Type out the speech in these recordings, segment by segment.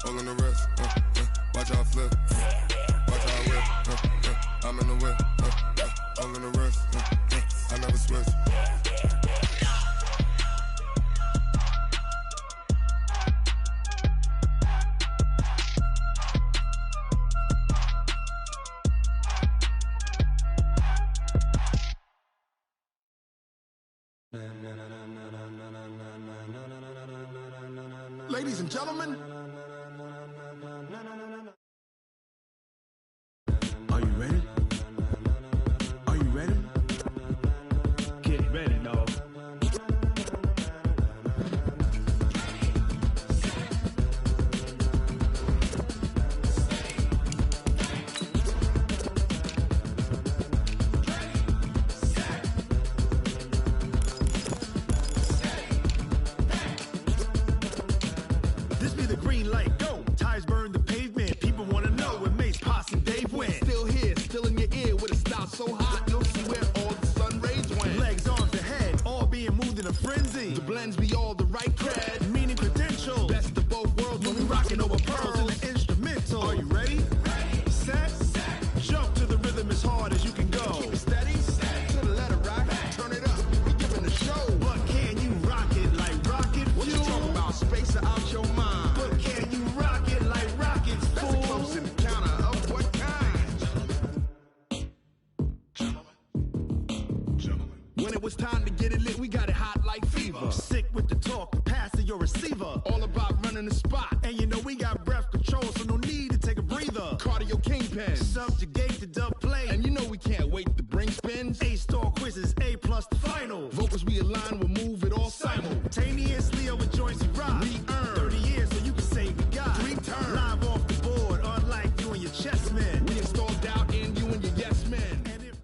All in the wrist, watch how I flip. Watch how I whip, I'm in the whip. All in the wrist, I never switch. Ladies and gentlemen, are you ready? Are you ready? Get ready, dog. This be the green light, go. Tires burn the pavement. People wanna know when Mace, Posse, and Dave went. Still here, still in your ear with a style so hot, you'll see where all the sun rays went. Legs on the head, all being moved in a frenzy. The blends be all the right cred, meaning credentials. Best of both worlds when we rocking over pearls in the instrumental. Are you ready? Set, jump to the rhythm as hard as you can go. Keep it steady, to the letter right. Turn it up, we giving a show. But can you rock it like rocket fuel? What you talking about? Space out your mind. But can you rock it like rockets, fool? That's a close encounter of what kind? Gentlemen. When it was time to get it lit, we got it hot like fever. Sick with the talk, passing your receiver. All about running the spot. And you know we got breath control, so no need to take a breather. Cardio kingpin, subjugate the dub play. And you know we can't wait to bring spins. A-star quizzes, A+ the final. Vocals we align, we'll move it all simultaneously over joints we rock. We earn 30 years so you can say we got 3 turns. Live off the board, unlike you and your chess men. We install doubt in you and your yes men. And if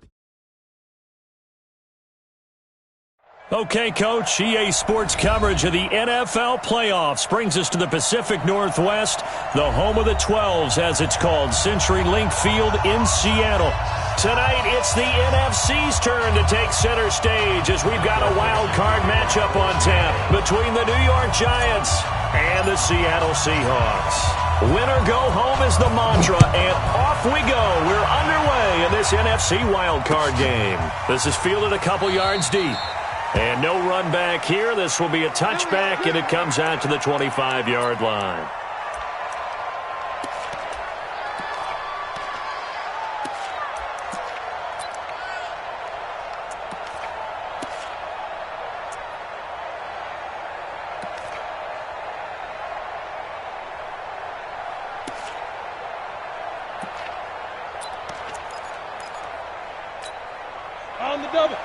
Okay, Coach, EA Sports coverage of the NFL playoffs brings us to the Pacific Northwest, the home of the 12s, as it's called, CenturyLink Field in Seattle. Tonight, it's the NFC's turn to take center stage as we've got a wild card matchup on tap between the New York Giants and the Seattle Seahawks. Win or go home is the mantra, and off we go. We're underway in this NFC wild card game. This is fielded a couple yards deep. And no run back here. This will be a touchback, and it comes out to the 25-yard line. On the double.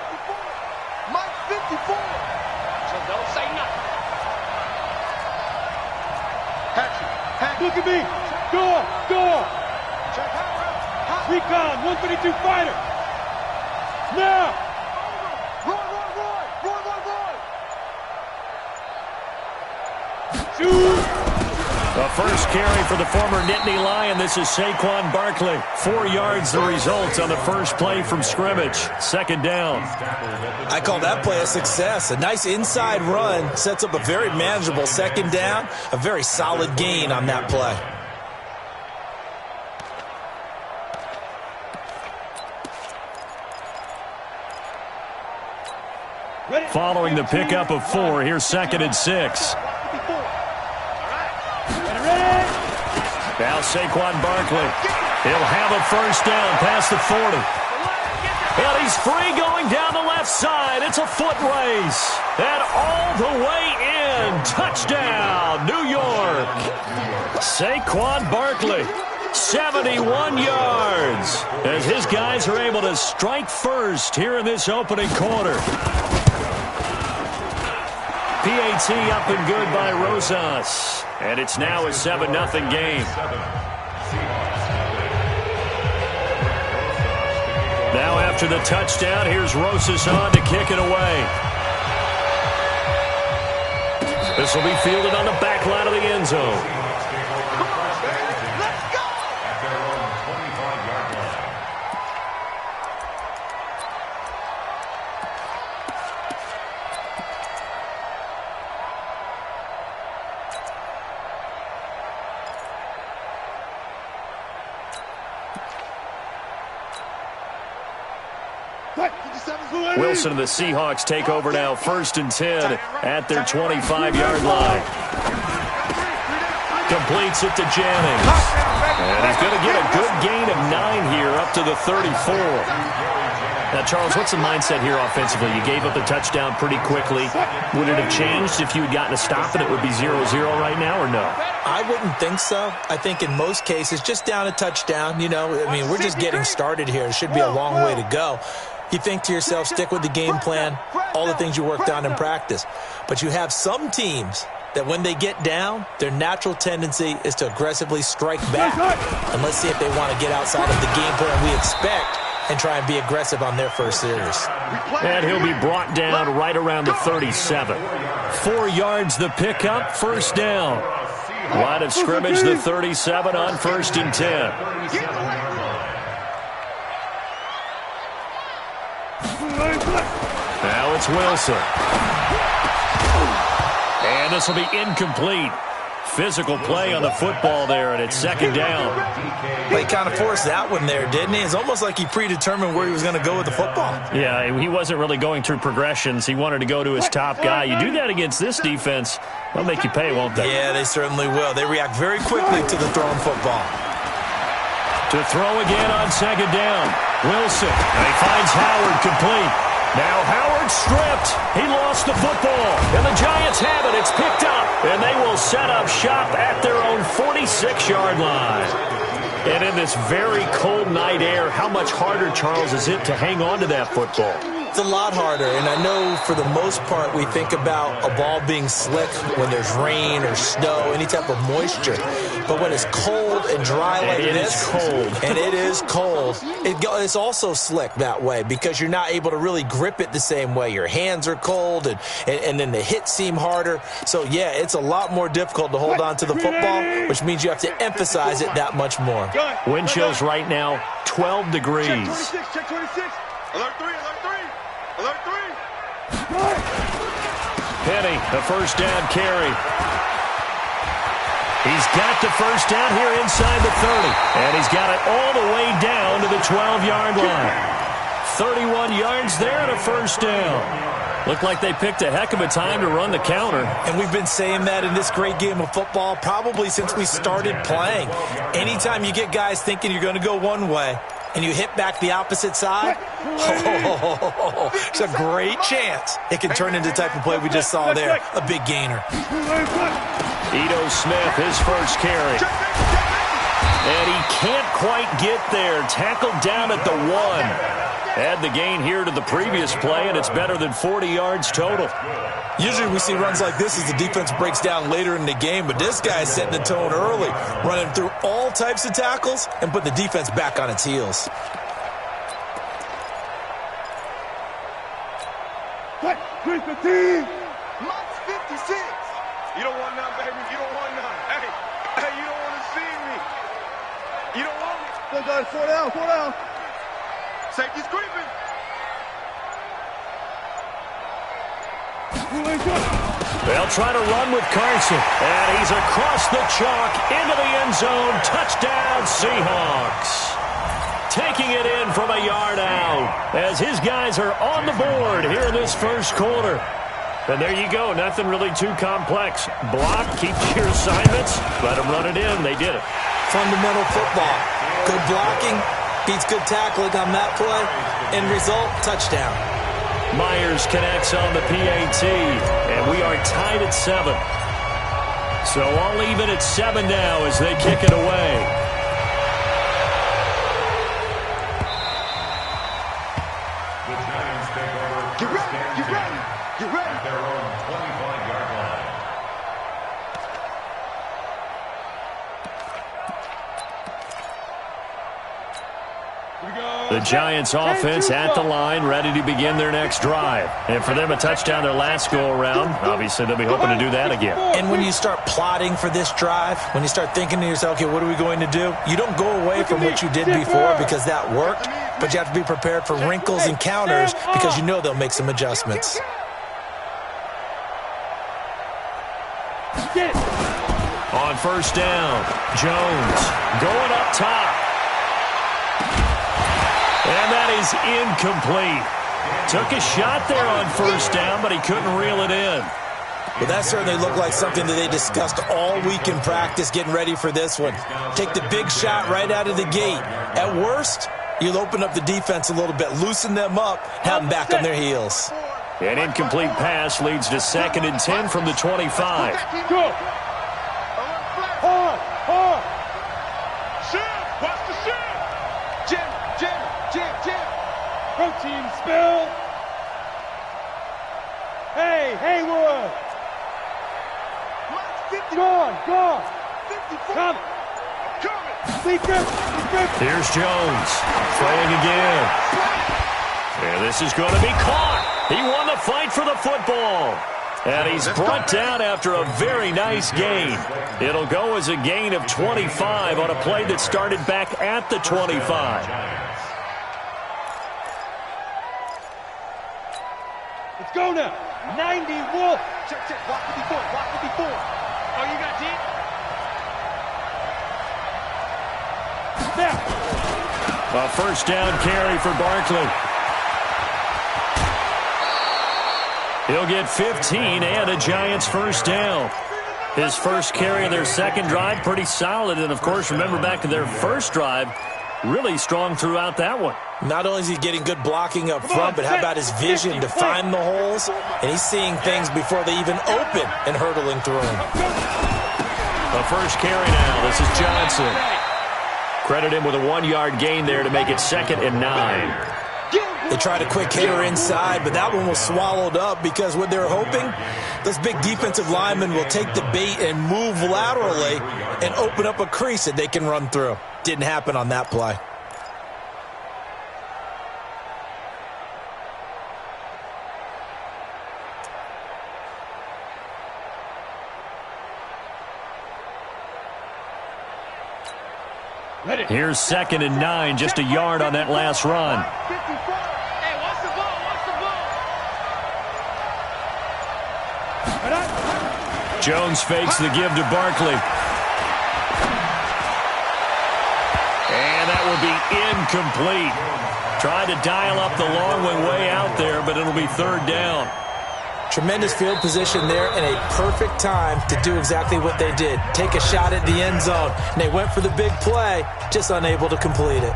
Mike 54. So don't say nothing. Look at me. Door. Recon, 132 fighter. Now. Run. Shoot. The first carry for the former Nittany Lion. This is Saquon Barkley. 4 yards the result on the first play from scrimmage. Second down. I call that play a success. A nice inside run sets up a very manageable second down. A very solid gain on that play. Following the pickup of 4, here's 2nd and 6. Now Saquon Barkley. He'll have a first down past the 40. And he's free going down the left side. It's a foot race. And all the way in. Touchdown, New York. Saquon Barkley, 71 yards. As his guys are able to strike first here in this opening quarter. PAT up and good by Rosas. And it's now a 7-0 game. Now after the touchdown, here's Rosas on to kick it away. This will be fielded on the back line of the end zone. Wilson and the Seahawks take over now, 1st and 10 at their 25-yard line. Completes it to Jennings. And he's going to get a good gain of 9 here, up to the 34. Now, Charles, what's the mindset here offensively? You gave up the touchdown pretty quickly. Would it have changed if you had gotten a stop and it would be 0-0 right now, or no? I wouldn't think so. I think in most cases, just down a touchdown, you know, I mean, we're just getting started here. It should be a long way to go. You think to yourself, stick with the game plan, all the things you worked on in practice. But you have some teams that when they get down, their natural tendency is to aggressively strike back. And let's see if they want to get outside of the game plan we expect and try and be aggressive on their first series. And he'll be brought down right around the 37. 4 yards the pickup, 1st down. Line of scrimmage, the 37 on 1st and 10. Now it's Wilson. And this will be incomplete. Physical play on the football there, and it's 2nd down. Well, he kind of forced that one there, didn't he? It's almost like he predetermined where he was going to go with the football. Yeah, he wasn't really going through progressions. He wanted to go to his top guy. You do that against this defense, they'll make you pay, won't they? Yeah, they certainly will. They react very quickly to the thrown football. To throw again on 2nd down. Wilson, and he finds Howard complete. Now Howard stripped. He lost the football. And the Giants have it. It's picked up. And they will set up shop at their own 46-yard line. And in this very cold night air, how much harder, Charles, is it to hang on to that football? It's a lot harder, and I know for the most part we think about a ball being slick when there's rain or snow, any type of moisture. But when it's cold and dry like this, and it is cold, it's also slick that way because you're not able to really grip it the same way. Your hands are cold, and then the hits seem harder. So, yeah, it's a lot more difficult to hold on to the football, which means you have to emphasize it that much more. Wind chills right now, 12 degrees. Check 26. Alert 3, alert 3. Alert 3. Penny, the 1st down carry. He's got the 1st down here inside the 30. And he's got it all the way down to the 12-yard line. 31 yards there and a 1st down. Looked like they picked a heck of a time to run the counter. And we've been saying that in this great game of football probably since we started playing. Anytime you get guys thinking you're going to go one way, and you hit back the opposite side, it's a great chance it can turn into the type of play we just saw there, a big gainer. Ito Smith, his 1st carry. And he can't quite get there. Tackled down at the 1. Add the gain here to the previous play, and it's better than 40 yards total. Usually we see runs like this as the defense breaks down later in the game, but this guy is setting the tone early, running through all types of tackles and put the defense back on its heels. Hey, 315. Max 56. You don't want none, baby. You don't want none. Hey, you don't want to see me. You don't want me. Go, guys, 4 down, 4 down. Safety's creeping. They'll try to run with Carson. And he's across the chalk into the end zone. Touchdown, Seahawks. Taking it in from a yard out as his guys are on the board here in this 1st quarter. And there you go. Nothing really too complex. Block, keep your assignments, let them run it in. They did it. Fundamental football. Good blocking beats good tackling on that play. End result, touchdown. Myers connects on the PAT, and we are tied at 7. So all even at 7 now as they kick it away. Get ready, get ready, get ready. At their own 25-yard line. The Giants offense at the line, ready to begin their next drive. And for them, a touchdown their last go-around. Obviously, they'll be hoping to do that again. And when you start plotting for this drive, when you start thinking to yourself, okay, what are we going to do? You don't go away from what you did before because that worked, but you have to be prepared for wrinkles and counters because you know they'll make some adjustments. On 1st down, Jones going up top. And that is is incomplete. Took a shot there on first down, but he couldn't reel it in. Well, that certainly looked like something that they discussed all week in practice, getting ready for this one. Take the big shot right out of the gate. At worst, you'll open up the defense a little bit, loosen them up, have them back on their heels. An incomplete pass leads to 2nd and 10 from the 25. Go. Hard. Shift. Watch the shift. Jim. Protein spill. Hey, Haywood. Gone. 54. Coming. Here's Jones. Throwing again. And this is going to be caught. He won the fight for the football. And he's brought down after a very nice gain. It'll go as a gain of 25 on a play that started back at the 25. Let's go now. 90 Wolf. Check. Walk 54. Oh, you got deep? Now. A first down carry for Barkley. He'll get 15 and a Giants first down. His first carry of their second drive, pretty solid. And, of course, remember back to their first drive, really strong throughout that one. Not only is he getting good blocking up front, but how about his vision to find the holes? And he's seeing things before they even open and hurdling through them. The first carry now. This is Johnson. Credit him with a 1-yard gain there to make it 2nd and 9. They tried a quick hitter inside, but that one was swallowed up because what they're hoping, those big defensive linemen will take the bait and move laterally and open up a crease that they can run through. Didn't happen on that play. Here's 2nd and 9, just a yard on that last run. Hey, watch the ball. Jones fakes the give to Barkley. And that will be incomplete. Tried to dial up the long one way out there, but it'll be 3rd down. Tremendous field position there and a perfect time to do exactly what they did. Take a shot at the end zone. And they went for the big play, just unable to complete it.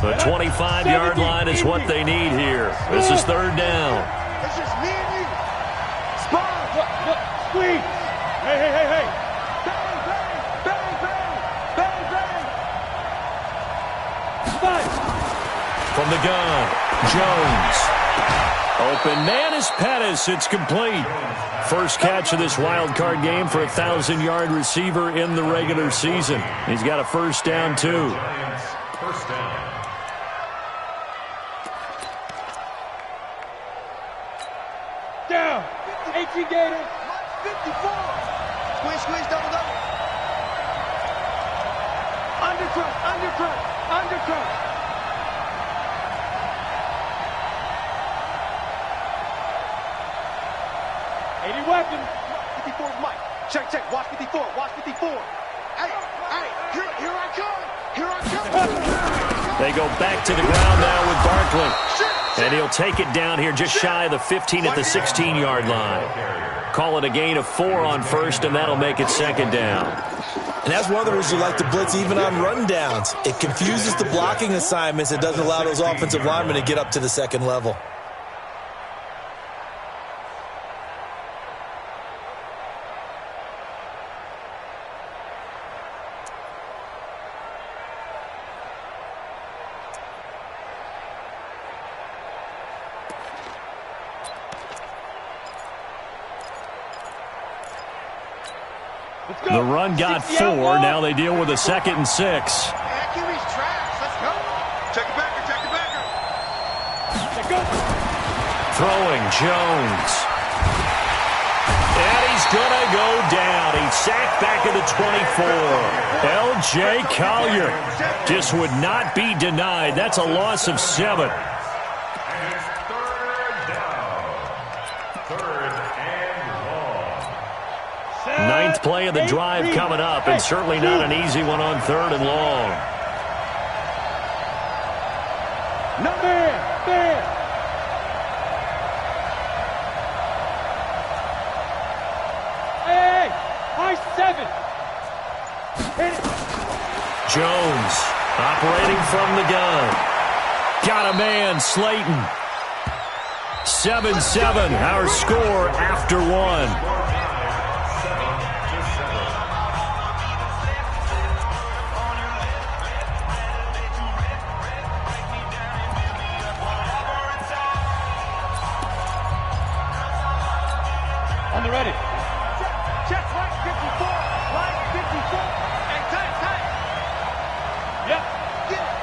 The 25-yard line is what they need here. This is 3rd down. It's just me and you. Spot. Squeeze. Hey. Bang. From the gun, Jones. Open man is Pettis. It's complete. First catch of this wild card game for a 1,000-yard receiver in the regular season. He's got a first down, too. First down. Down. 18 Gator. 54. Squeeze, double. Undercut. 80 weapon. 54 is Mike. Check. Watch 54. Hey, here I come. They go back to the ground now with Barkley. And he'll take it down here just shy of the 15 at the 16-yard line. Call it a gain of 4 on first, and that'll make it 2nd down. And that's one of the reasons you like to blitz even on rundowns. It confuses the blocking assignments. It doesn't allow those offensive linemen to get up to the second level. The run got 4. Now they deal with a 2nd and 6. QB's trash. Let's go. Check it back. Throwing Jones. And he's going to go down. He's sacked back at the 24. L.J. Collier just would not be denied. That's a loss of 7. And it's 3rd down. 3rd and long. 9th play of the drive coming up, and certainly not an easy one on 3rd and long. There. Hey, high 7. Jones operating from the gun. Got a man, Slayton. 7-7, our score after 1. On the ready. Check right 54. Right 54. Hey, tight. Yep. Get it.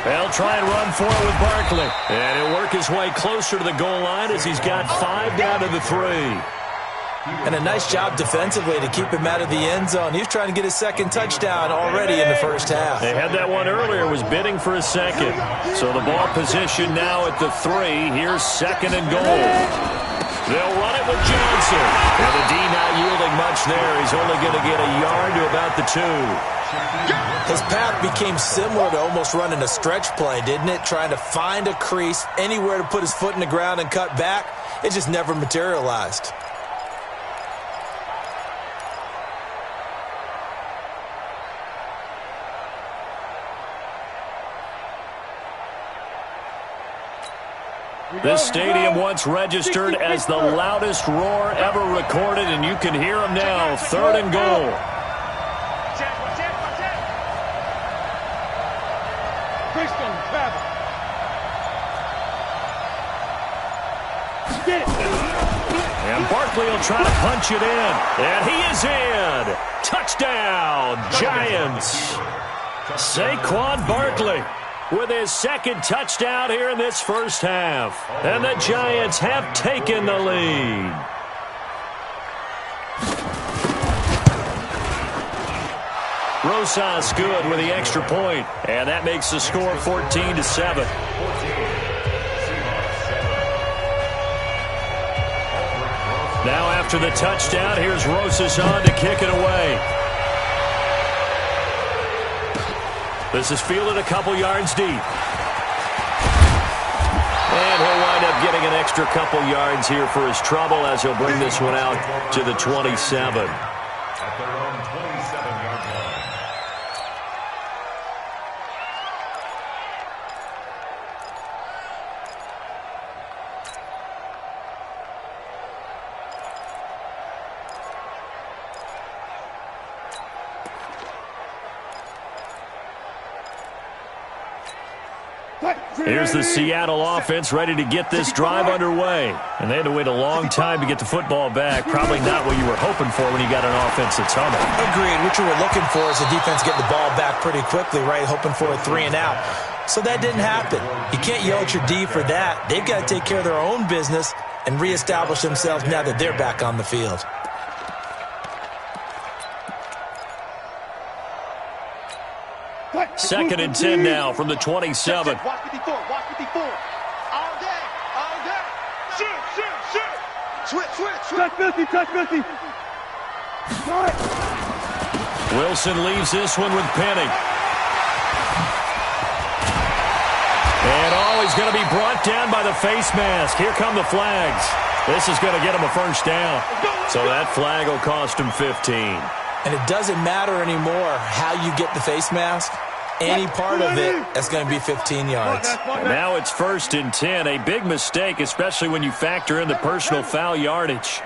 They'll try and run for it with Barkley. And he'll work his way closer to the goal line as he's got 5 down to the 3. And a nice job defensively to keep him out of the end zone. He was trying to get his 2nd touchdown already in the first half. They had that one earlier, was bidding for a 2nd. So the ball position now at the 3. Here's 2nd and goal. They'll run it with Johnson. And the D not yielding much there. He's only going to get a yard to about the 2. His path became similar to almost running a stretch play, didn't it? Trying to find a crease, anywhere to put his foot in the ground and cut back. It just never materialized. This stadium once registered as the loudest roar ever recorded, and you can hear him now. 3rd and goal. And Barkley will try to punch it in. And he is in. Touchdown, Giants. Saquon Barkley with his 2nd touchdown here in this first half. And the Giants have taken the lead. Rosas good with the extra point. And that makes the score 14-7. Now after the touchdown, here's Rosas on to kick it away. This is fielded a couple yards deep. And he'll wind up getting an extra couple yards here for his trouble as he'll bring this one out to the 27. At their own 27-yard line. Here's the Seattle offense ready to get this drive underway. And they had to wait a long time to get the football back. Probably not what you were hoping for when you got an offense that's humming. Agreed. What you were looking for is the defense getting the ball back pretty quickly, right? Hoping for a 3 and out. So that didn't happen. You can't yell at your D for that. They've got to take care of their own business and reestablish themselves now that they're back on the field. Second and 10 now from the 27. Watch 54. All day. Shoot. Switch. Touch 50. Wilson leaves this one with Penny. And he's going to be brought down by the face mask. Here come the flags. This is going to get him a first down. So that flag will cost him 15. And it doesn't matter anymore how you get the face mask. Any part of it, that's going to be 15 yards. Now it's 1st and 10. A big mistake, especially when you factor in the personal foul yardage.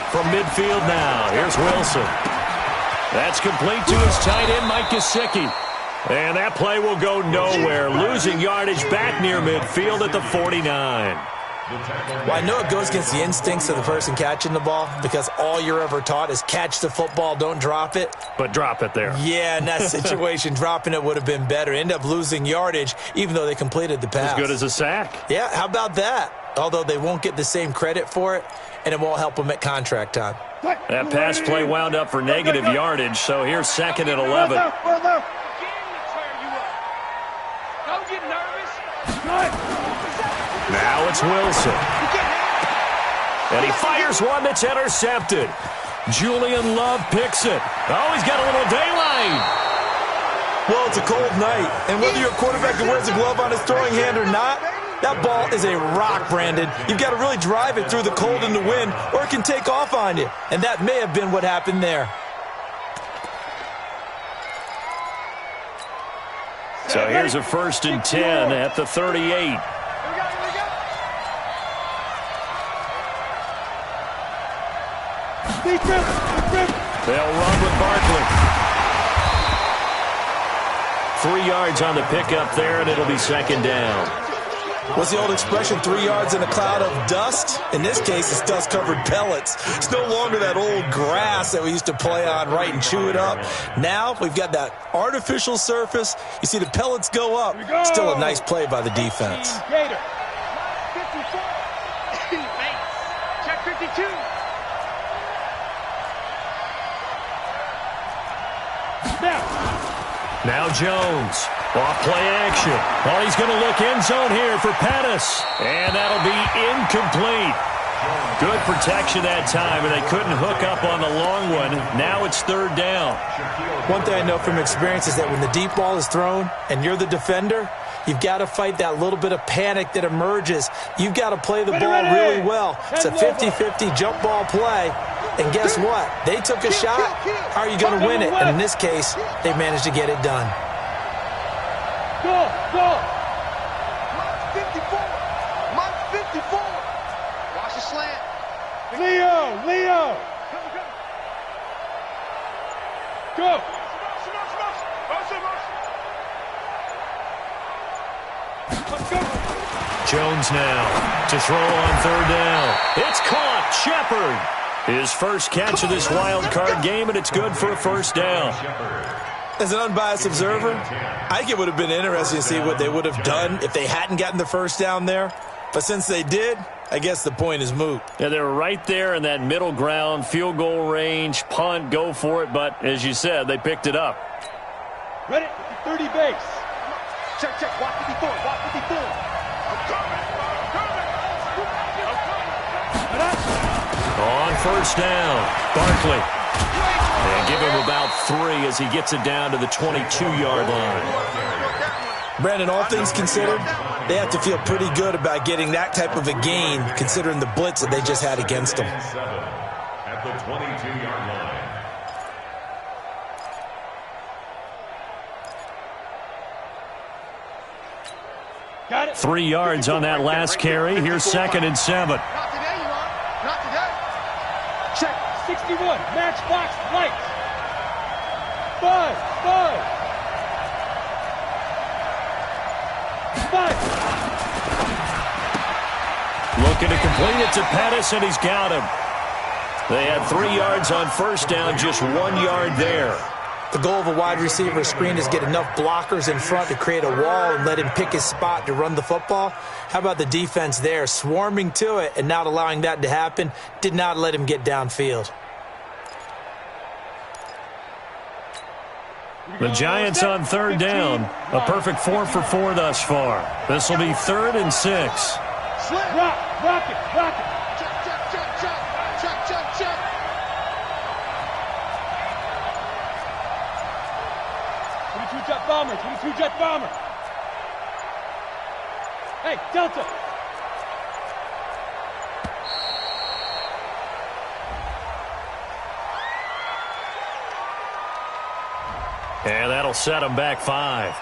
From midfield now, here's Wilson. That's complete to his tight end, Mike Gesicki. And that play will go nowhere. Losing yardage back near midfield at the 49. Well, I know it goes against the instincts of the person catching the ball because all you're ever taught is catch the football, don't drop it. But drop it there. Yeah, in that situation, dropping it would have been better. End up losing yardage even though they completed the pass. As good as a sack. Yeah, how about that? Although they won't get the same credit for it, and it won't help them at contract time. That pass play wound up for negative yardage, so here's 2nd and 11. Don't get nervous. Now it's Wilson. And he fires one that's intercepted. Julian Love picks it. Oh, he's got a little daylight. Well, it's a cold night, and whether you're a quarterback that wears a glove on his throwing hand or not, that ball is a rock, Brandon. You've got to really drive it through the cold and the wind, or it can take off on you. And that may have been what happened there. So here's a 1st and 10 at the 38. They'll run with Barkley. 3 yards on the pickup there, and it'll be 2nd down. What's the old expression, 3 yards in a cloud of dust? In this case, it's dust-covered pellets. It's no longer that old grass that we used to play on, right, and chew it up. Now we've got that artificial surface. You see the pellets go up. Still a nice play by the defense. Gator. 54. Check 52. Now Jones. Off play action. Oh, he's going to look end zone here for Pettis. And that'll be incomplete. Good protection that time, and they couldn't hook up on the long one. Now it's 3rd down. One thing I know from experience is that when the deep ball is thrown and you're the defender, you've got to fight that little bit of panic that emerges. You've got to play the ball really well. It's a 50-50 jump ball play. And guess what? They took a shot. How are you going to win it? And in this case, they managed to get it done. Go! Mine's 54! Mine's 54! Watch the slant. Leo! Go! Jones now to throw on 3rd down. It's caught. Shepard. His first catch of this wild card game, and it's good for a 1st down. As an unbiased observer, I think it would have been interesting to see what they would have done if they hadn't gotten the 1st down there. But since they did, I guess the point is moot. Yeah, they were right there in that middle ground, field goal range, punt, go for it. But as you said, they picked it up. Ready? 30 base. Check. Watch 54. Watch 54. I'm coming. On 1st down, Barkley. And give him about 3 as he gets it down to the 22-yard line. Brandon, all things considered, they have to feel pretty good about getting that type of a gain, considering the blitz that they just had against them. At the 22-yard line. Got it. 3 yards on that last carry. Here's 2nd and 7. Not today, you are. Not today. Check. 61. Matchbox lights. 5. Looking to complete it to Pettis, and he's got him. They had 3 yards on 1st down, just 1 yard there. The goal of a wide receiver screen is get enough blockers in front to create a wall and let him pick his spot to run the football. How about the defense there, swarming to it and not allowing that to happen? Did not let him get downfield. The Giants on 3rd down. A perfect 4 for 4 thus far. This will be 3rd and 6. Rock it. Check. 22 jet bomber. Hey, Delta. And that'll set him back 5.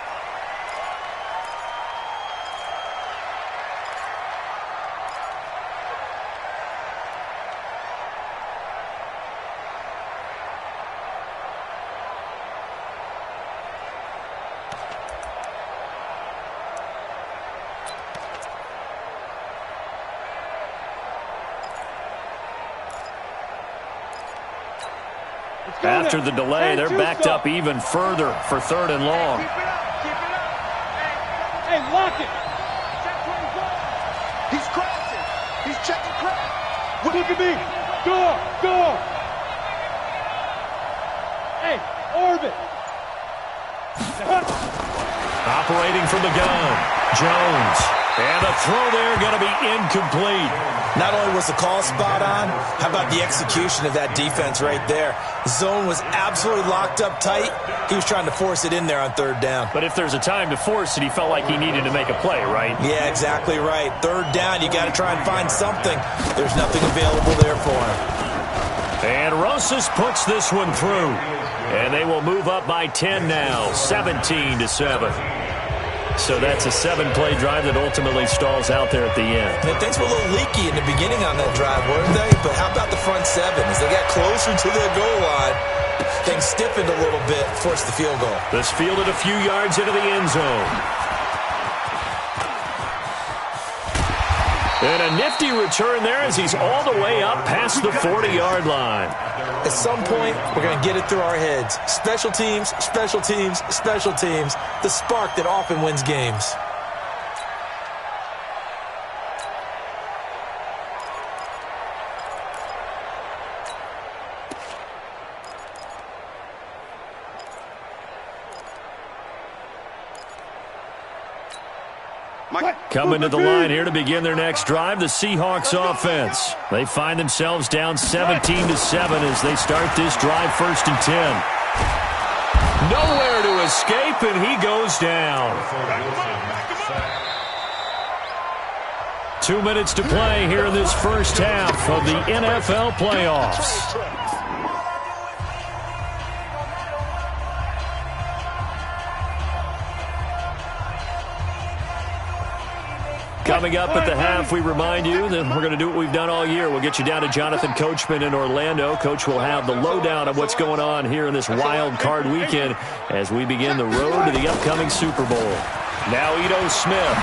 After the delay, they're backed up even further for 3rd and long. Keep it up. Hey, lock it. He's crossing. He's checking crack. Look at me. Go. Hey, orbit. Operating from the gun, Jones. And the throw there going to be incomplete. Not only was the call spot on, how about the execution of that defense right there? Zone was absolutely locked up tight. He was trying to force it in there on third down. But if there's a time to force it, he felt like he needed to make a play, right? Yeah, exactly right. Third down, you got to try and find something. There's nothing available there for him. And Rosas puts this one through. And they will move up by 10 now, 17-7. So that's a 7-play drive that ultimately stalls out there at the end. And things were a little leaky in the beginning on that drive, weren't they? But how about the front seven? As they got closer to the goal line, things stiffened a little bit, forced the field goal. This fielded a few yards into the end zone. And a nifty return there as he's all the way up past the 40-yard line. At some point, we're going to get it through our heads. Special teams, special teams, special teams. The spark that often wins games. Coming to the line here to begin their next drive, the Seahawks offense. They find themselves down 17-7 as they start this drive, 1st and 10. Nowhere to escape, and he goes down. 2 minutes to play here in this first half of the NFL playoffs. Coming up at the half, we remind you that we're going to do what we've done all year. We'll get you down to Jonathan Coachman in Orlando. Coach will have the lowdown of what's going on here in this wild card weekend as we begin the road to the upcoming Super Bowl. Now Ito Smith.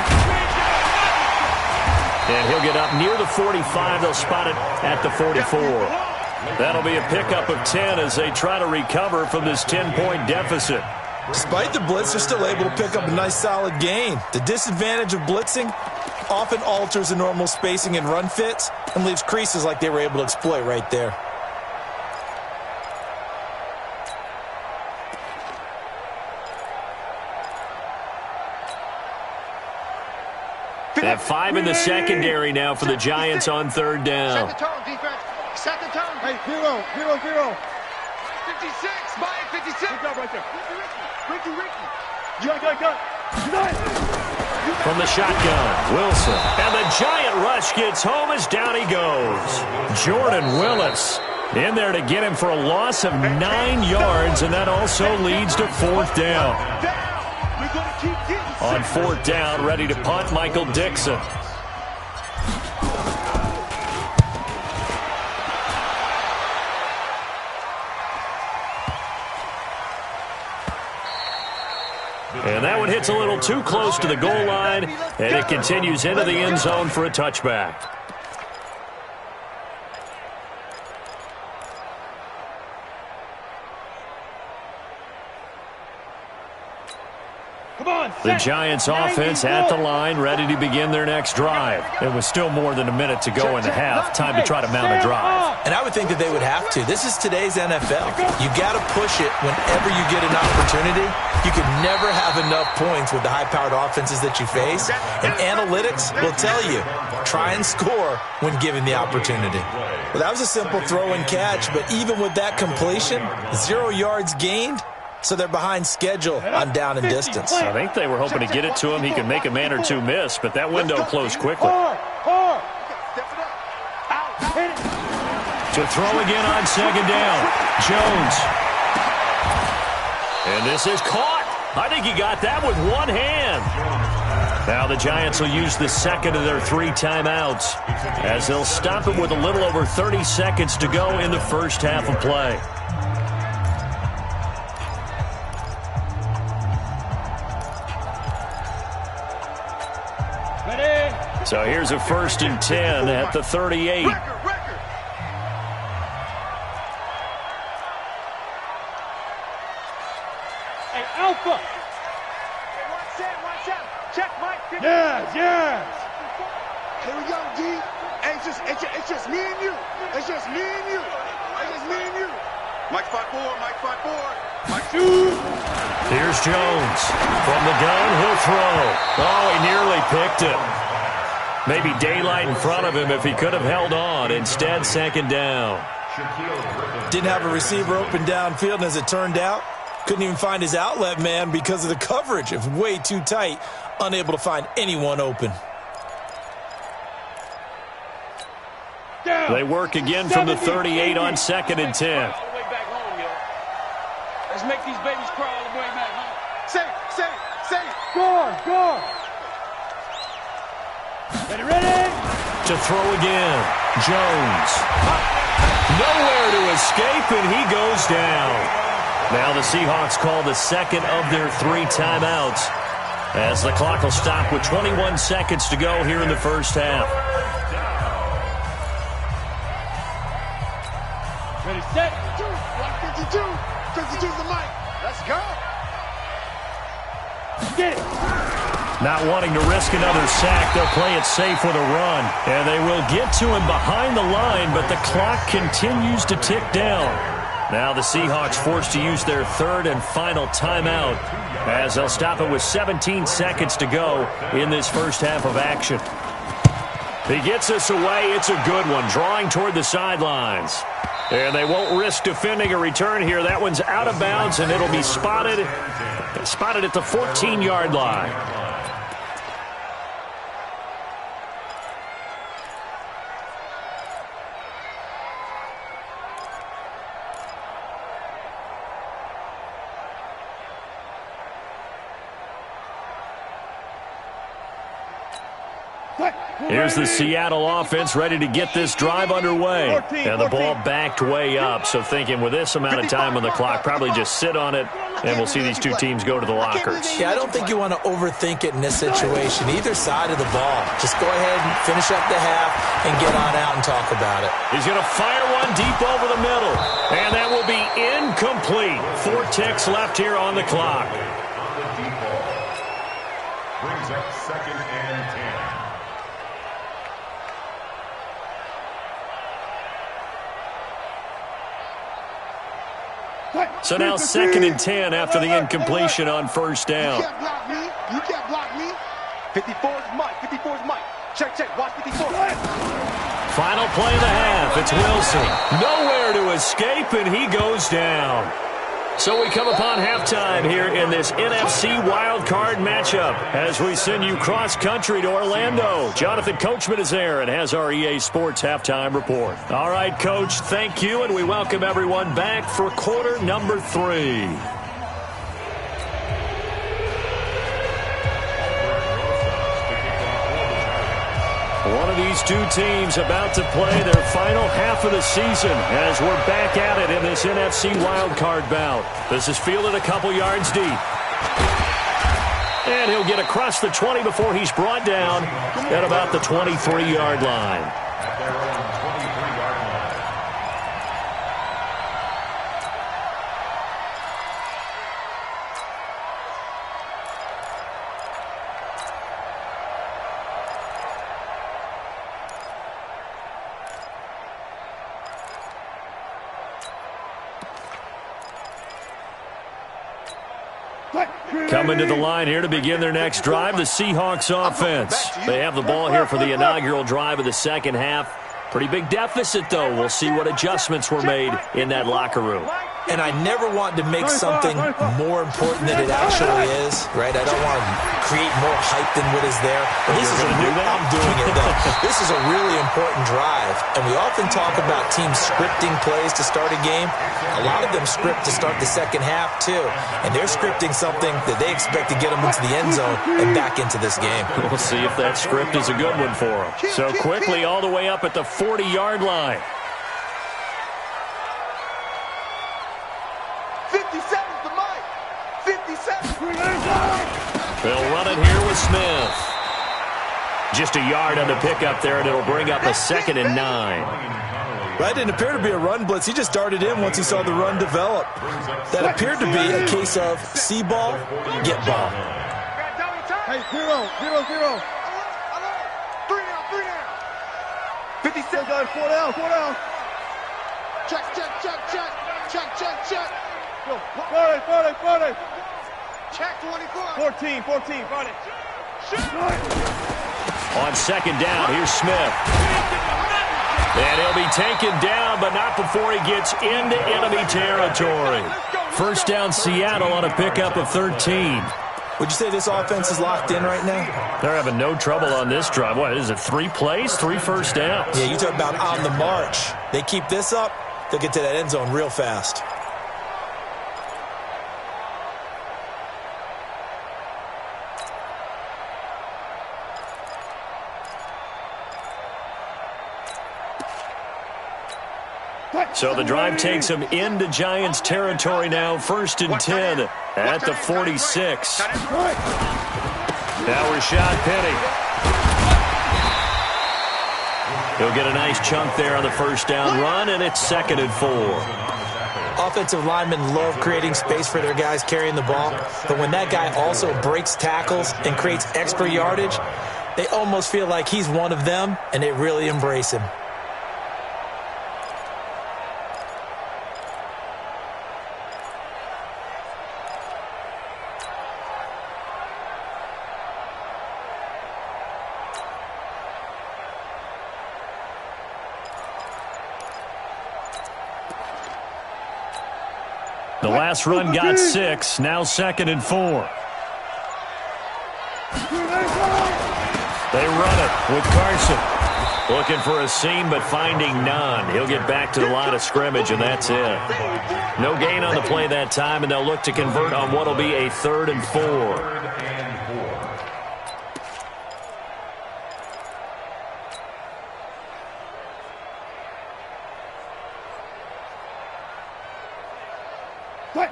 And he'll get up near the 45. They'll spot it at the 44. That'll be a pickup of 10 as they try to recover from this 10-point deficit. Despite the blitz, they're still able to pick up a nice solid gain. The disadvantage of blitzing often alters the normal spacing and run fits and leaves creases like they were able to exploit right there. They have 5 in the secondary now for the Giants on 3rd down. Set the tone, defense. Set the tone. Hey, 0, 0, 0. 56. Mike, 56. Good job right there. Ricky. You got. From the shotgun, Wilson. And the giant rush gets home as down he goes. Jordan Willis in there to get him for a loss of 9 yards, and that also leads to 4th down. On 4th down, ready to punt, Michael Dixon. And that one hits a little too close to the goal line, and it continues into the end zone for a touchback. The Giants offense at the line, ready to begin their next drive. It was still more than a minute to go in the half. Time to try to mount a drive. And I would think that they would have to. This is today's NFL. You got to push it whenever you get an opportunity. You can never have enough points with the high-powered offenses that you face. And analytics will tell you, try and score when given the opportunity. Well, that was a simple throw and catch, but even with that completion, 0 yards gained. So they're behind schedule on down and distance. I think they were hoping to get it to him. He could make a man or two miss, but that window closed quickly. To throw again on 2nd down. Jones. And this is caught. I think he got that with one hand. Now the Giants will use the second of their 3 timeouts as they'll stop it with a little over 30 seconds to go in the first half of play. So here's a 1st and 10 at the 38. Record. Hey, Alpha. One shot. Check, Mike. Yes. Here we go, D. Hey, it's just me and you. It's just me and you. Mike 5-4. Mike shoot. Here's Jones. From the gun, he'll throw. Oh, he nearly picked it. Maybe daylight in front of him if he could have held on. Instead, second down. Didn't have a receiver open downfield, and as it turned out, couldn't even find his outlet man because of the coverage. It was way too tight, unable to find anyone open. They work again from the 38 on 2nd and 10. Let's make these babies crawl all the way back home. Say. Go on. Ready? To throw again. Jones. Nowhere to escape, and he goes down. Now the Seahawks call the second of their 3 timeouts as the clock will stop with 21 seconds to go here in the first half. Ready, set. 152. 52's the mic. Let's go. Get it. Not wanting to risk another sack, they'll play it safe with a run. And they will get to him behind the line, but the clock continues to tick down. Now the Seahawks forced to use their 3rd and final timeout as they'll stop it with 17 seconds to go in this first half of action. He gets us away. It's a good one, drawing toward the sidelines. And they won't risk defending a return here. That one's out of bounds, and it'll be spotted at the 14-yard line. Here's the Seattle offense ready to get this drive underway. And the ball backed way up, so thinking with this amount of time on the clock, probably just sit on it, and we'll see these two teams go to the lockers. Yeah, I don't think you want to overthink it in this situation. Either side of the ball. Just go ahead and finish up the half and get on out and talk about it. He's going to fire one deep over the middle, and that will be incomplete. 4 ticks left here on the clock. Brings up 2nd and 10. So now 2nd and 10 after the incompletion on first down. You can't block me. 54's Mike. Check. Watch 54. Final play of the half. It's Wilson. Nowhere to escape, and he goes down. So we come upon halftime here in this NFC wildcard matchup as we send you cross-country to Orlando. Jonathan Coachman is there and has our EA Sports halftime report. All right, Coach, thank you, and we welcome everyone back for quarter number 3. One of these two teams about to play their final half of the season as we're back at it in this NFC wildcard bout. This is fielded a couple yards deep. And he'll get across the 20 before he's brought down at about the 23-yard line. Coming to the line here to begin their next drive, the Seahawks offense. They have the ball here for the inaugural drive of the second half. Pretty big deficit, though. We'll see what adjustments were made in that locker room. And I never want to make something more important than it actually is, right? I don't want to create more hype than what is there. But this is I'm doing it, though. This is a really important drive. And we often talk about teams scripting plays to start a game. A lot of them script to start the second half, too. And they're scripting something that they expect to get them into the end zone and back into this game. We'll see if that script is a good one for them. So quickly all the way up at the 40-yard line. 57's the mic. 57. They'll run it here with Smith. Just a yard on the pickup there, and it'll bring up a 2nd and 9. That didn't appear to be a run blitz. He just darted in once he saw the run develop. That appeared to be a case of see ball, get ball. Hey, 0. 3 down. 57. 4 down. Check. Go. 40. Check 24. 14. 40. Shoot. On second down, here's Smith. And he'll be taken down, but not before he gets into enemy territory. First down, Seattle on a pickup of 13. Would you say this offense is locked in right now? They're having no trouble on this drive. What is it, 3 plays, 3 first downs? Yeah, you talk about on the march. They keep this up, they'll get to that end zone real fast. So the drive takes him into Giants territory now. 1st and 10 at the 46. Now Rashad Penny. He'll get a nice chunk there on the first down run, and it's 2nd and 4. Offensive linemen love creating space for their guys carrying the ball, but when that guy also breaks tackles and creates extra yardage, they almost feel like he's one of them, and they really embrace him. The last run got 6, now 2nd and 4. They run it with Carson. Looking for a seam, but finding none. He'll get back to the line of scrimmage, and that's it. No gain on the play that time, and they'll look to convert on what will be a 3rd and 4.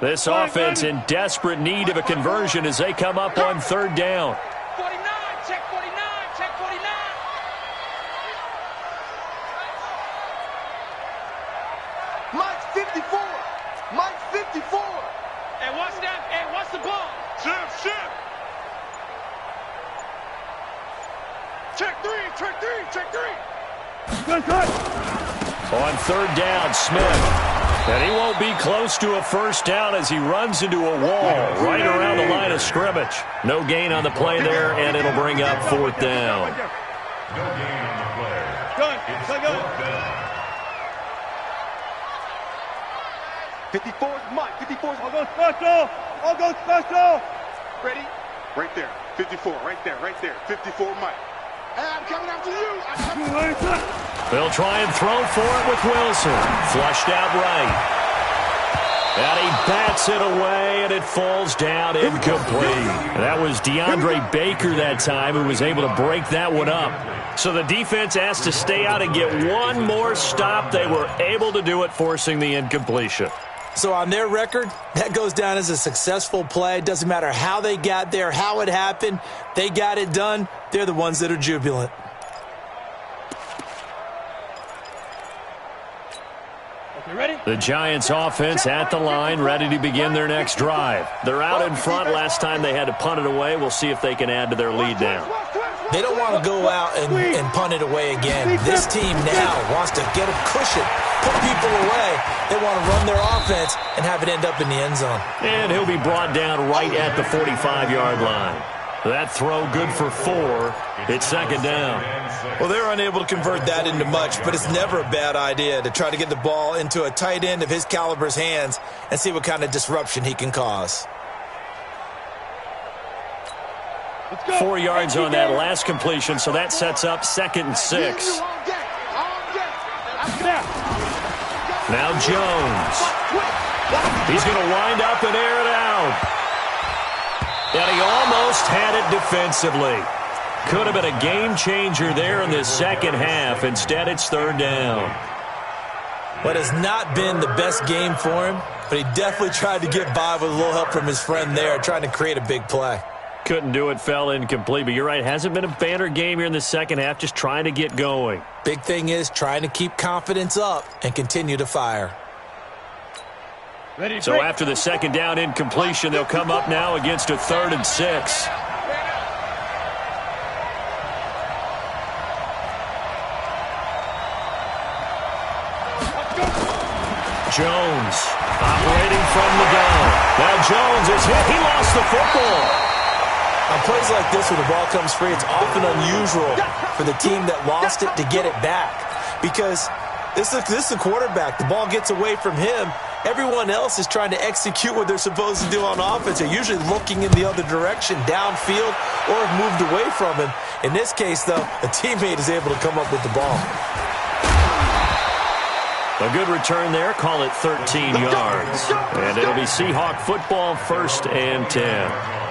This offense in desperate need of a conversion as they come up on 3rd down. 49, check 49, check 49. Mike's 54. Mike's 54. Hey, watch that. Hey, watch the ball. Shift. Check 3, check 3. Good cut. On 3rd down, Smith. And he won't be close to a first down as he runs into a wall right around the line of scrimmage. No gain on the play there, and it'll bring up 4th down. No gain on the play. Gun. 54's Mike. 54's I'll go special. ready. Right there. 54. Right there. 54 Mike. Hey, I'm coming after you. They'll try and throw for it with Wilson. Flushed out right. And he bats it away, and it falls down incomplete. That was DeAndre Baker that time who was able to break that one up. So the defense has to stay out and get one more stop. They were able to do it, forcing the incompletion. So on their record, that goes down as a successful play. It doesn't matter how they got there, how it happened. They got it done. They're the ones that are jubilant. The Giants offense at the line, ready to begin their next drive. They're out in front. Last time they had to punt it away. We'll see if they can add to their lead now. They don't want to go out and punt it away again. This team now wants to get a cushion, put people away. They want to run their offense and have it end up in the end zone. And he'll be brought down right at the 45-yard line. That throw good for 4. It's 2nd down. Well, they're unable to convert that into much, but it's never a bad idea to try to get the ball into a tight end of his caliber's hands and see what kind of disruption he can cause. 4 yards on that last completion, so that sets up 2nd and 6. Now Jones. He's going to wind up and air it out. And he almost had it defensively. Could have been a game changer there in the second half. Instead, it's 3rd down. What has not been the best game for him, but he definitely tried to get by with a little help from his friend there, trying to create a big play. Couldn't do it, fell incomplete. But you're right, hasn't been a banner game here in the second half, just trying to get going. Big thing is trying to keep confidence up and continue to fire. So after the second down incompletion, they'll come up now against a 3rd and 6. Jones operating from the gun. Now Jones is hit. He lost the football. On plays like this where the ball comes free, it's often unusual for the team that lost it to get it back. Because this is a quarterback. The ball gets away from him. Everyone else is trying to execute what they're supposed to do on offense. They're usually looking in the other direction, downfield, or have moved away from him. In this case, though, a teammate is able to come up with the ball. A good return there. Call it 13 yards. And it'll be Seahawk football, 1st and 10.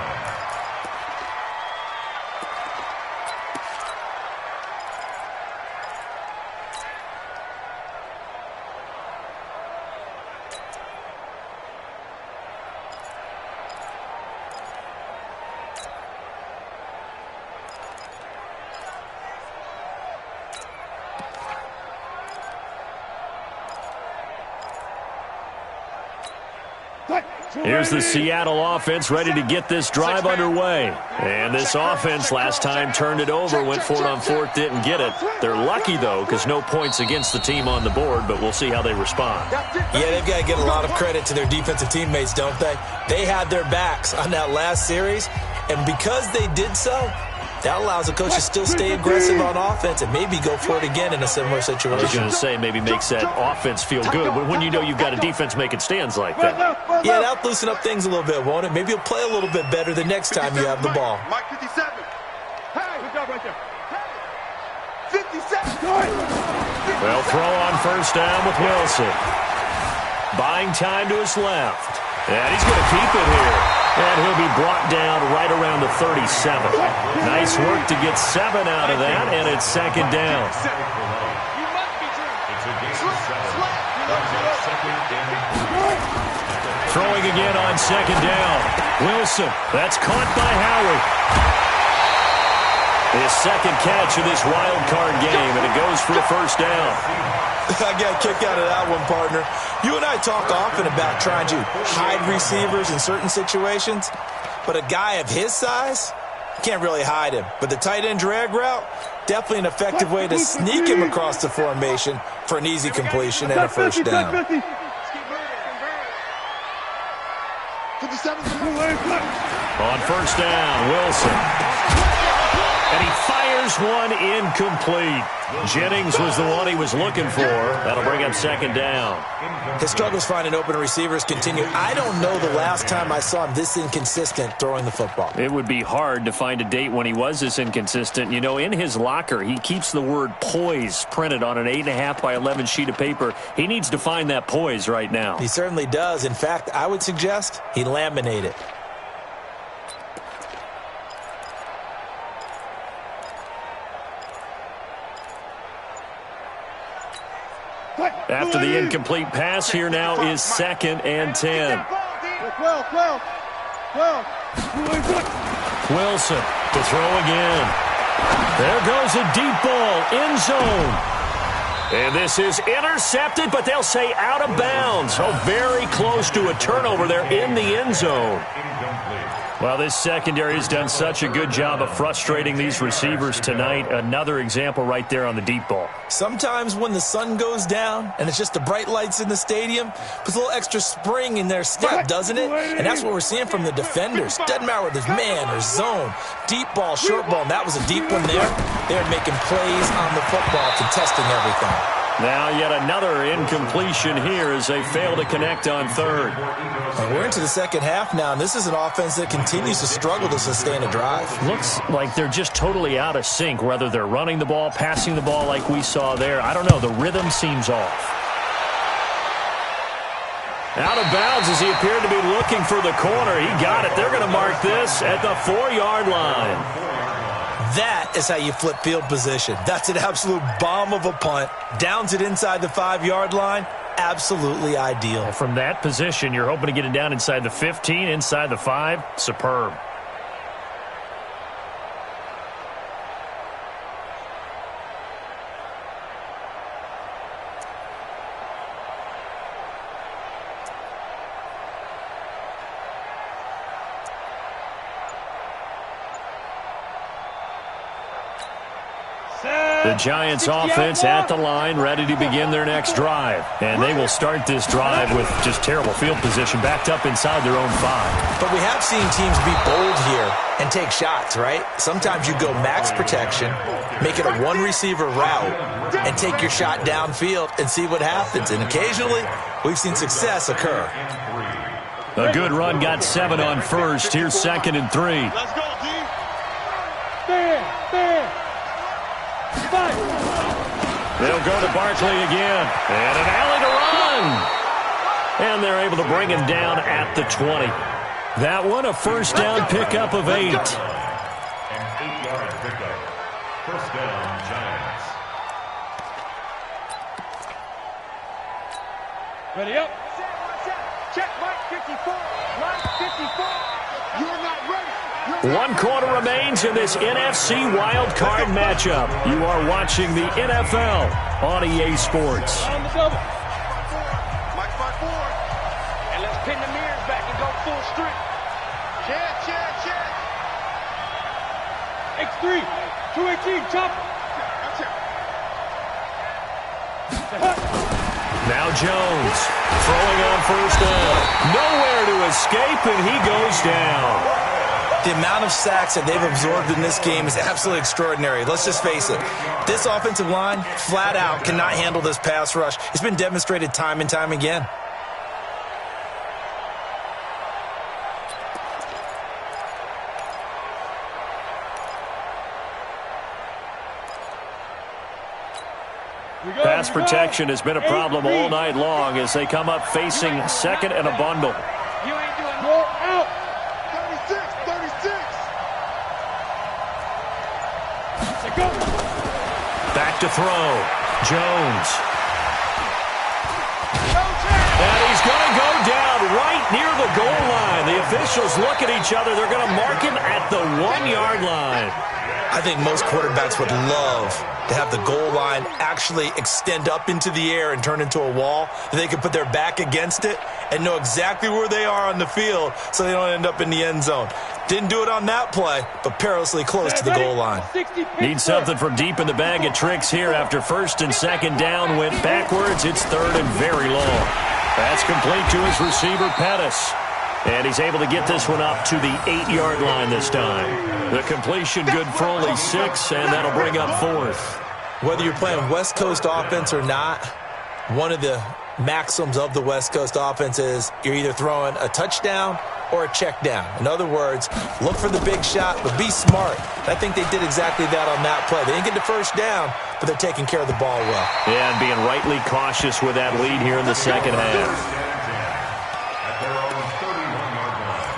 Here's the Seattle offense ready to get this drive underway. And this offense last time turned it over, went for it on 4th, didn't get it. They're lucky, though, because no points against the team on the board, but we'll see how they respond. Yeah, they've got to give a lot of credit to their defensive teammates, don't they? They had their backs on that last series, and because they did so, that allows the coach to still stay aggressive on offense and maybe go for it again in a similar situation. I was going to say maybe makes that offense feel good, but when you know you've got a defense making stands like that. Yeah, that'll loosen up things a little bit, won't it? Maybe you'll play a little bit better the next time you have the ball. Mike 57. Hey, good job right there. 57. Well, throw on 1st down with Wilson. Buying time to his left. And he's going to keep it here. And he'll be brought down right around the 37. Nice work to get 7 out of that, and it's 2nd down. Throwing again on 2nd down. Wilson, that's caught by Howard. His 2nd catch of this wild card game, and it goes for a 1st down. I got a kick out of that one, partner. You and I talk often about trying to hide receivers in certain situations, but a guy of his size can't really hide him. But the tight end drag route, definitely an effective way to sneak him across the formation for an easy completion and a 1st down. On 1st down, Wilson. And he fires one incomplete. Jennings was the one he was looking for. That'll bring up 2nd down. His struggles finding open receivers continue. I don't know the last time I saw him this inconsistent throwing the football. It would be hard to find a date when he was this inconsistent. You know, in his locker, he keeps the word poise printed on an 8.5 by 11 sheet of paper. He needs to find that poise right now. He certainly does. In fact, I would suggest he laminate it. After the incomplete pass, here now is 2nd and 10. Wilson to throw again. There goes a deep ball, end zone. And this is intercepted, but they'll say out of bounds. Oh, very close to a turnover there in the end zone. Well, this secondary has done such a good job of frustrating these receivers tonight. Another example right there on the deep ball. Sometimes when the sun goes down and it's just the bright lights in the stadium, puts a little extra spring in their step, doesn't it? And that's what we're seeing from the defenders. Doesn't matter whether there's man or zone, deep ball, short ball, and that was a deep one there. They're making plays on the football, contesting everything. Now yet another incompletion here as they fail to connect on 3rd. We're into the 2nd half now, and this is an offense that continues to struggle to sustain a drive. Looks like they're just totally out of sync, whether they're running the ball, passing the ball like we saw there. I don't know. The rhythm seems off. Out of bounds as he appeared to be looking for the corner. He got it. They're going to mark this at the 4-yard line. That is how you flip field position. That's an absolute bomb of a punt. Downs it inside the 5-yard line. Absolutely ideal. From that position, you're hoping to get it down inside the 15, inside the 5. Superb. The Giants offense at the line, ready to begin their next drive. And they will start this drive with just terrible field position, backed up inside their own 5. But we have seen teams be bold here and take shots, right? Sometimes you go max protection, make it a one-receiver route, and take your shot downfield and see what happens. And occasionally, we've seen success occur. A good run got 7 on first. Here's 2nd and 3. Let's go, D. They'll go to Barkley again. And an alley to run. And they're able to bring him down at the 20. That one, a first down pickup of 8. An 8-yard pickup. First down, Giants. Ready up. Check Mike 54. Mike 54. You're not ready. 1 quarter remains in this NFC Wild Card matchup. You are watching the NFL on EA Sports. On the double. Mike 5-4. And let's pin the mirrors back and go full strength. Check. X3. 218. Chopper. Now Jones throwing on first down. Nowhere to escape, and he goes down. The amount of sacks that they've absorbed in this game is absolutely extraordinary. Let's just face it. This offensive line, flat out, cannot handle this pass rush. It's been demonstrated time and time again. Pass protection has been a problem all night long as they come up facing 2nd and a bundle. You ain't doing more out. 36. Go. Back to throw. Jones. And he's going to go down right near the goal line. The officials look at each other. They're going to mark him at the 1-yard line. I think most quarterbacks would love to have the goal line actually extend up into the air and turn into a wall. They can put their back against it and know exactly where they are on the field so they don't end up in the end zone. Didn't do it on that play, but perilously close to the goal line. Need something from deep in the bag of tricks here after 1st and 2nd down. Went backwards. It's 3rd and very long. That's complete to his receiver, Pettis. And he's able to get this one up to the 8-yard line this time. The completion good for only 6, and that'll bring up 4th. Whether you're playing West Coast offense or not, one of the maxims of the West Coast offense is you're either throwing a touchdown or a check down. In other words, look for the big shot, but be smart. I think they did exactly that on that play. They didn't get the first down, but they're taking care of the ball well. Yeah, and being rightly cautious with that lead here in the second half. At their own 31-yard line.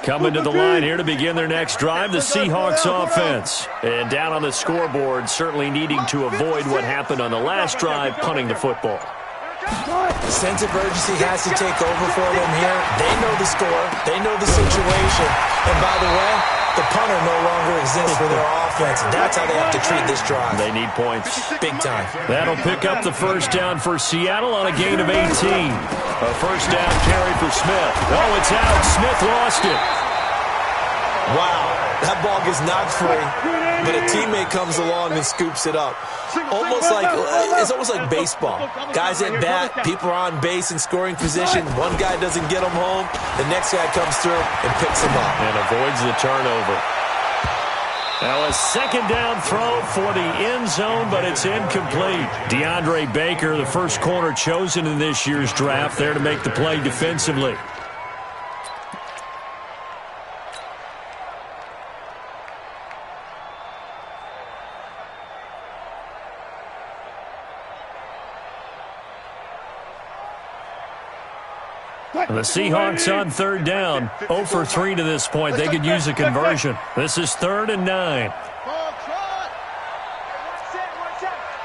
Coming to the line here to begin their next drive, the Seahawks offense. And down on the scoreboard, certainly needing to avoid what happened on the last drive, punting the football. Sense of urgency has to take over for them here. They know the score. They know the situation. And by the way, the punter no longer exists for their offense. That's how they have to treat this drive. They need points. Big time. That'll pick up the first down for Seattle on a gain of 18. A first down carry for Smith. Oh, it's out. Smith lost it. Wow. That ball gets knocked free, but a teammate comes along and scoops it up. It's almost like baseball. Guys at bat, people are on base in scoring position. One guy doesn't get them home. The next guy comes through and picks them up. And avoids the turnover. Now a second down throw for the end zone, but it's incomplete. DeAndre Baker, the first corner chosen in this year's draft, there to make the play defensively. And the Seahawks on third down, 0 for 3 to this point. They could use a conversion. This is 3rd and 9.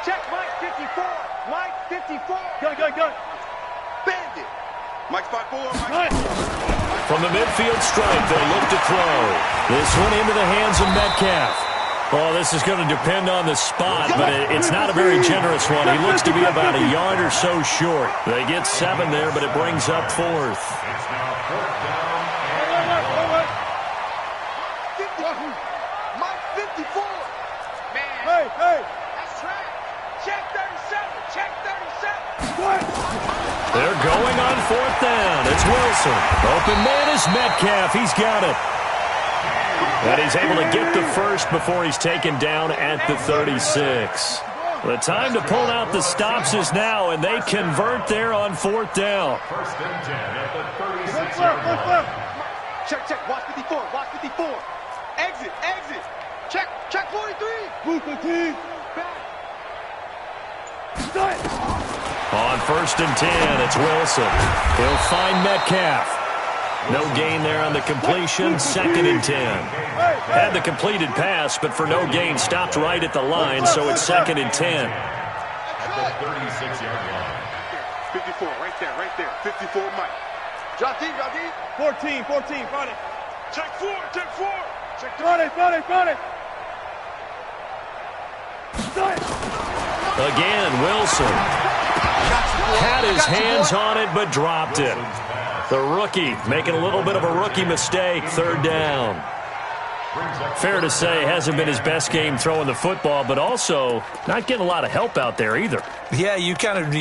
Check Mike 54. Mike 54. Go. Bandit. Mike, spot 4. Mike. From the midfield stripe, they'll look to throw. This one into the hands of Metcalf. Well, this is going to depend on the spot, but it's not a very generous one. He looks to be about a yard or so short. They get 7 there, but it brings up 4th. It's now 4th down. Mike 54. Man. Hey, hey. That's trash. Check 37. Check 37. They're going on 4th down. It's Wilson. Open man is Metcalf. He's got it. And he's able to get the first before he's taken down at the 36. The time to pull out the stops is now, and they convert there on 4th down. 1st and 10 at the 36-yard line. Check, check. Watch 54. Watch 54. Exit, exit. Check, check 43. Move 15. Back. On 1st and 10, it's Wilson. He'll find Metcalf. No gain there on the completion, 2nd and 10. Had the completed pass, but for no gain, stopped right at the line, so it's 2nd and 10. At the 36-yard line. 54, right there. 54, Mike. Drop deep, drop deep. 14, front it. Check 4, check 4. Check 3. Front it. Again, Wilson had his hands on it, but dropped it. The rookie making a little bit of a rookie mistake, 3rd down. Fair to say, hasn't been his best game throwing the football, but also not getting a lot of help out there either. Yeah, you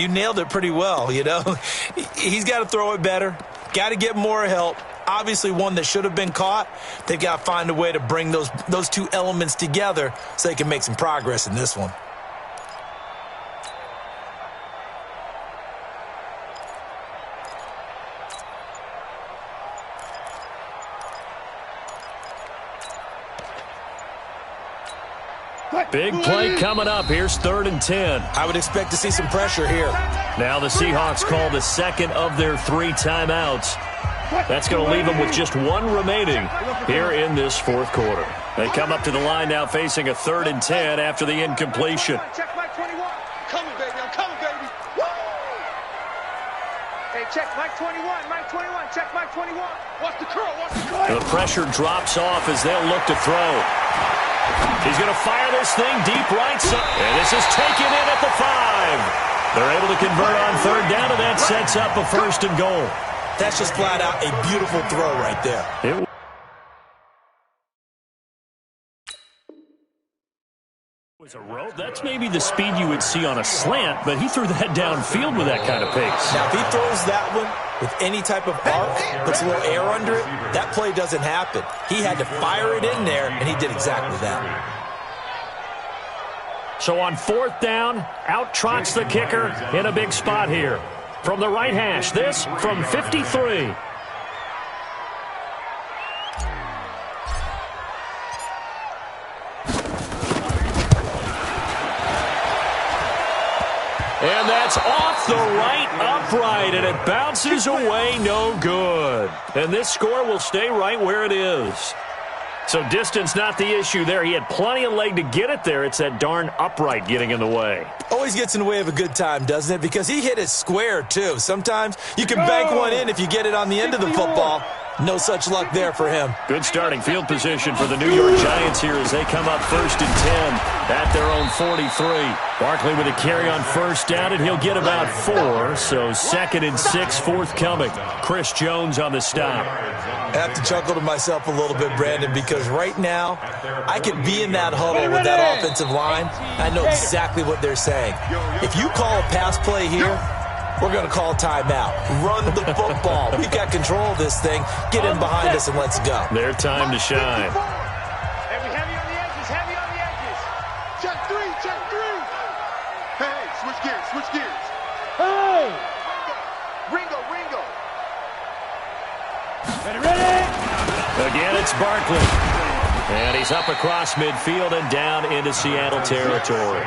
nailed it pretty well, you know. He's got to throw it better, got to get more help. Obviously one that should have been caught. They've got to find a way to bring those two elements together so they can make some progress in this one. Big play coming up. Here's 3rd and 10. I would expect to see some pressure here. Now the Seahawks call the 2nd of their 3 timeouts. That's going to leave them with just 1 remaining here in this 4th quarter. They come up to the line now facing a 3rd and 10 after the incompletion. Check Mike 21. Coming, baby. I'm coming, baby. Woo! Hey, check Mike 21. Mike 21. Check Mike 21. Watch the curl. Watch the curl. The pressure drops off as they'll look to throw. He's going to fire this thing deep right side. And this is taken in at the 5. They're able to convert on 3rd down, and that sets up a 1st and goal. That's just flat out a beautiful throw right there. It was a rope. That's maybe the speed you would see on a slant, but he threw that downfield with that kind of pace. Now, if he throws that one with any type of arc, puts a little air under it, that play doesn't happen. He had to fire it in there, and he did exactly that. So on 4th down, out trots the kicker in a big spot here. From the right hash, this from 53. And that's off the right upright, and it bounces away no good. And this score will stay right where it is. So distance not the issue there. He had plenty of leg to get it there. It's that darn upright getting in the way. Always gets in the way of a good time, doesn't it? Because he hit it square, too. Sometimes you can bank one in if you get it on the end of the football. No such luck there for him. Good starting field position for the New York Giants here as they come up 1st and 10 at their own 43. Barkley with a carry on 1st down, and he'll get about 4. So 2nd and 6 forthcoming. Chris Jones on the stop. I have to chuckle to myself a little bit, Brandon, because right now I could be in that huddle with that offensive line. I know exactly what they're saying. If you call a pass play here, we're going to call timeout. Run the football. We've got control of this thing. Get in behind us and let's go. Their time to shine. Heavy on the edges. Heavy on the edges. Check 3, check 3. Hey, switch gears, switch gears. Hey! Ringo. Ready? Again, it's Barkley. And he's up across midfield and down into Seattle territory.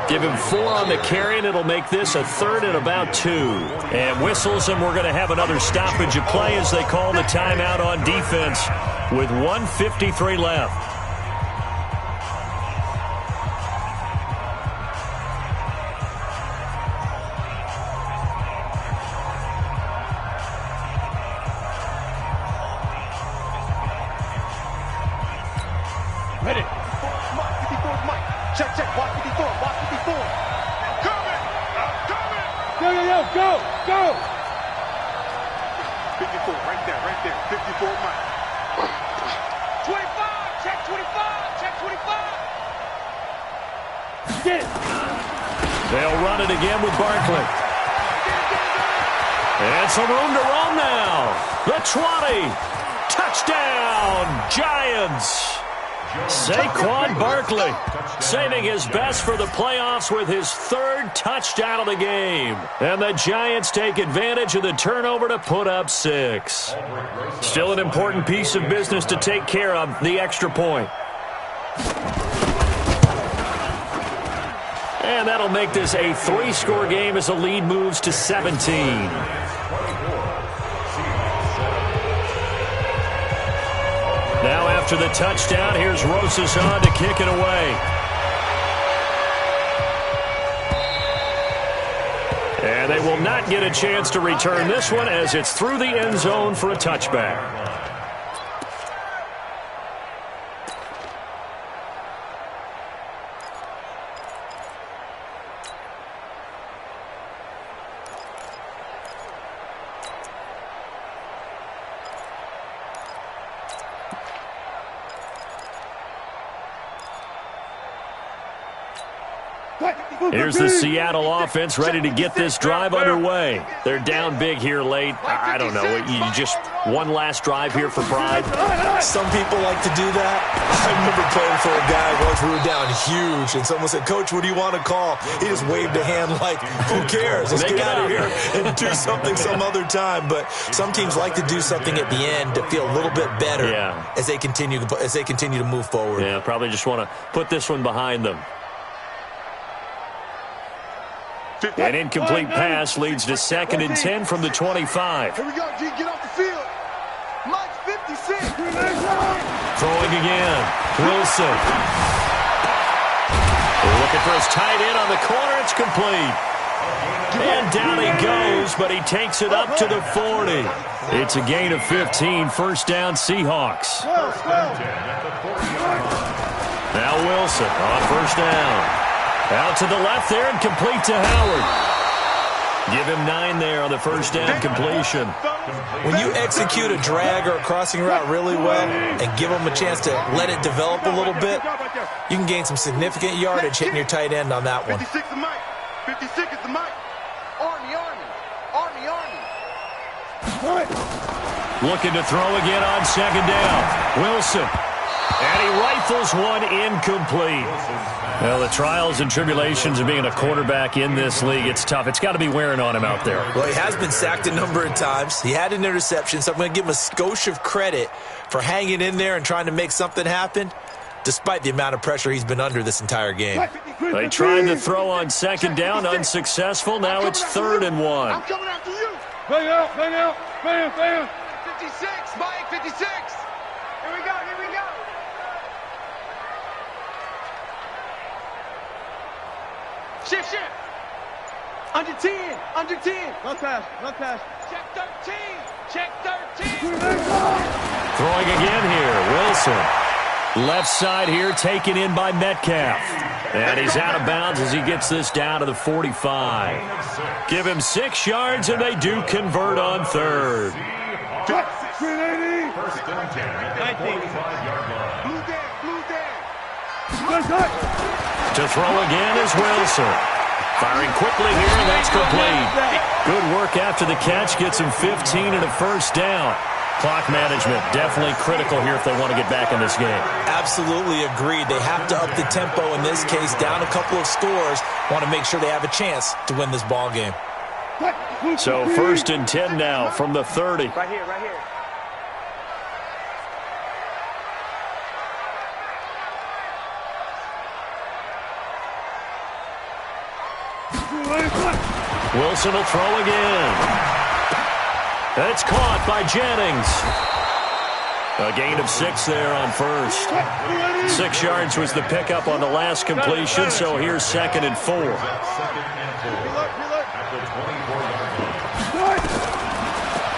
Give him 4 on the carry, and it'll make this a 3rd and about 2. And whistles, and we're going to have another stoppage of play as they call the timeout on defense with 1:53 left. Check, check. Watch 54. Watch 54. I'm coming. Go. 54, right there. 54, Mike. 25. Check 25. Check 25. Get it. They'll run it again with Barkley. And some room to run now. The 20. Touchdown, Giants. Saquon Barkley saving his best for the playoffs with his third touchdown of the game. And the Giants take advantage of the turnover to put up 6. Still an important piece of business to take care of, the extra point. And that'll make this a 3-score game as the lead moves to 17. Now after the touchdown, here's Rosas on to kick it away. And they will not get a chance to return this one as it's through the end zone for a touchback. Here's the Seattle offense ready to get this drive underway. They're down big here late. I don't know. You just one last drive here for pride. Some people like to do that. I remember playing for a guy once we were down huge, and someone said, "Coach, what do you want to call?" He just waved a hand like, "Who cares? Let's get out of here and do something some other time." But some teams like to do something at the end to feel a little bit better as they continue to move forward. Yeah, probably just want to put this one behind them. An incomplete pass leads to 2nd and 10 from the 25. Here we go, G. Get off the field. Mike's 56. Throwing again. Wilson. Looking for his tight end on the corner. It's complete. And down he goes, but he takes it up to the 40. It's a gain of 15. First down, Seahawks. Now Wilson on first down. Out to the left there and complete to Howard. Give him 9 there on the first down completion. When you execute a drag or a crossing route really well and give them a chance to let it develop a little bit, you can gain some significant yardage hitting your tight end on that one. 56 is Mike. 56 is the Mike. Army. Looking to throw again on second down. Wilson. And he rifles one incomplete. Well, the trials and tribulations of being a quarterback in this league, it's tough. It's got to be wearing on him out there. Well, he has been sacked a number of times. He had an interception, so I'm going to give him a skosh of credit for hanging in there and trying to make something happen, despite the amount of pressure he's been under this entire game. They tried to throw on second down, unsuccessful. Now it's 3rd and 1. I'm coming after you. Bang out. 56, Mike, 56. Here we go. Shift. Under 10. Run pass. Check 13. Throwing again here, Wilson. Left side here, taken in by Metcalf. And he's out of bounds as he gets this down to the 45. Give him 6 yards, and they do convert on 3rd. 380. First and 10 at the 45-yard line. Blue down. To throw again is Wilson. Firing quickly here, and that's complete. Good work after the catch. Gets him 15 and a first down. Clock management definitely critical here if they want to get back in this game. Absolutely agreed. They have to up the tempo in this case, down a couple of scores. Want to make sure they have a chance to win this ball game. So 1st and 10 now from the 30. Right here. Wilson will throw again. That's caught by Jennings. A gain of 6 there on first. 6 yards was the pickup on the last completion, so here's 2nd and 4.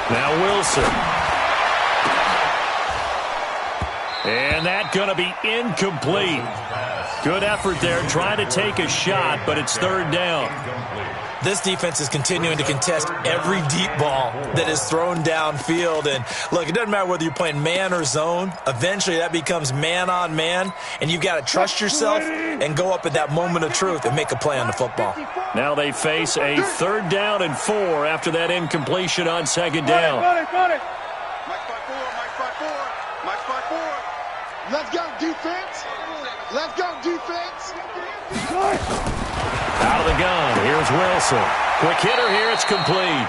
Now Wilson. And that's going to be incomplete. Good effort there, trying to take a shot, but it's third down. This defense is continuing to contest every deep ball that is thrown downfield. And, look, it doesn't matter whether you're playing man or zone. Eventually, that becomes man-on-man, and you've got to trust yourself and go up at that moment of truth and make a play on the football. Now they face a 3rd down and 4 after that incompletion on 2nd down. Got it. Mike 5-4. Let's go, defense. Let's go, defense. Out of the gun, here's Wilson. Quick hitter here, it's complete.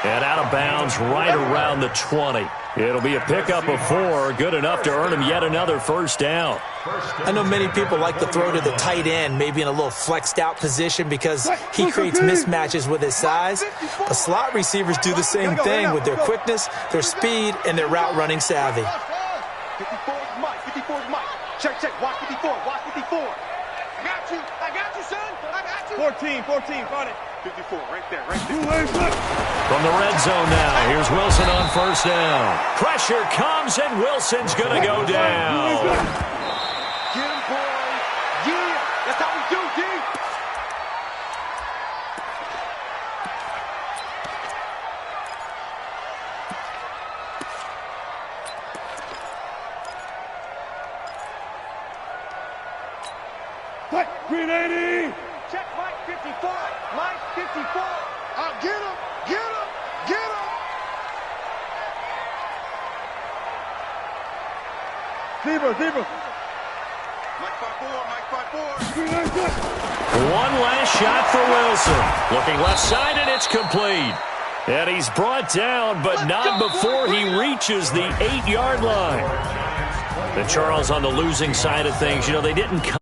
And out of bounds right around the 20. It'll be a pickup of 4, good enough to earn him yet another 1st down. I know many people like to throw to the tight end, maybe in a little flexed out position because he creates mismatches with his size. But slot receivers do the same thing with their quickness, their speed, and their route running savvy. 54's Mike. 54's Mike. Check. Watch 54. Watch 54. I got you, son. I got you. 14, got it. 54, right there. From the red zone now, here's Wilson on 1st down. Pressure comes, and Wilson's going to go down. Get him, boy. Yeah, that's how we do, D. Green 80. Check Mike 54. Mike 54. Get him. Zebra. Mike 5-4. One last shot for Wilson. Looking left side, and it's complete. And he's brought down, but not before he reaches the 8-yard line. The Charles on the losing side of things, they didn't come